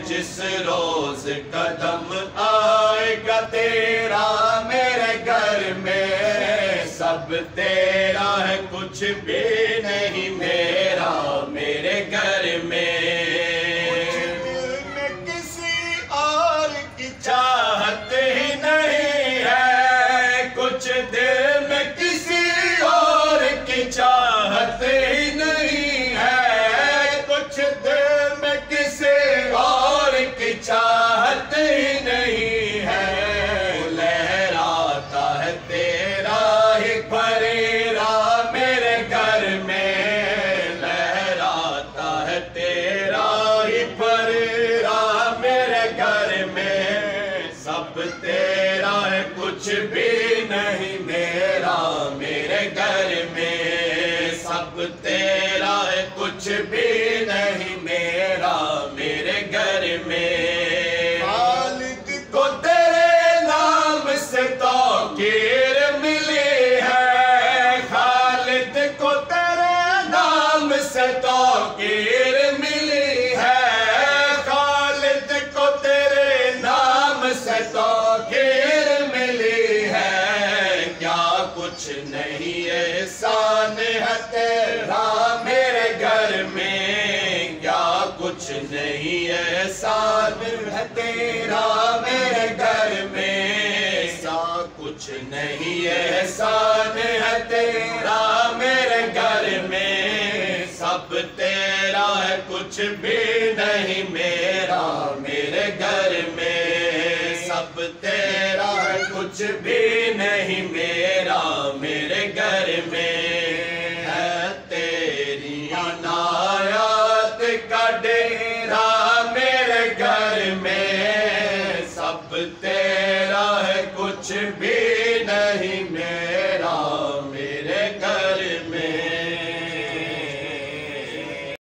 जिस रोज कदम आएगा तेरा मेरे घर में, सब तेरा है कुछ भी नहीं मेरा मेरे घर में। किसी और की चाहत ही नहीं है, कुछ दिल में किसी और की चाहत ही नहीं है, कुछ दिल में किसी और की चाहत ही नहीं है। लहराता है तेरा ही फरेरा मेरे घर में, लहराता है तेरा ही फरेरा मेरे घर में, सब तेरा है कुछ भी नहीं मेरा मेरे घर में, सब तेरा है कुछ भी नहीं मेरा मेरे घर में। खालिद को तेरे नाम से तौकीर मिली है, खालिद को तेरे नाम से तौकीर मिली है, खालिद को तेरे नाम से तौकीर मिली है। क्या कुछ नहीं एहसान है तेरा मेरे घर में, क्या कुछ नहीं एहसान है तेरा मेरे घर में, सा कुछ नहीं एहसान है तेरा मेरे घर में, सब तेरा है कुछ भी नहीं मेरा मेरे घर में, सब तेरा है कुछ भी नहीं मेरा मेरे घर में। है तेरी अनायत का डेरा मेरे घर में, सब तेरा है कुछ भी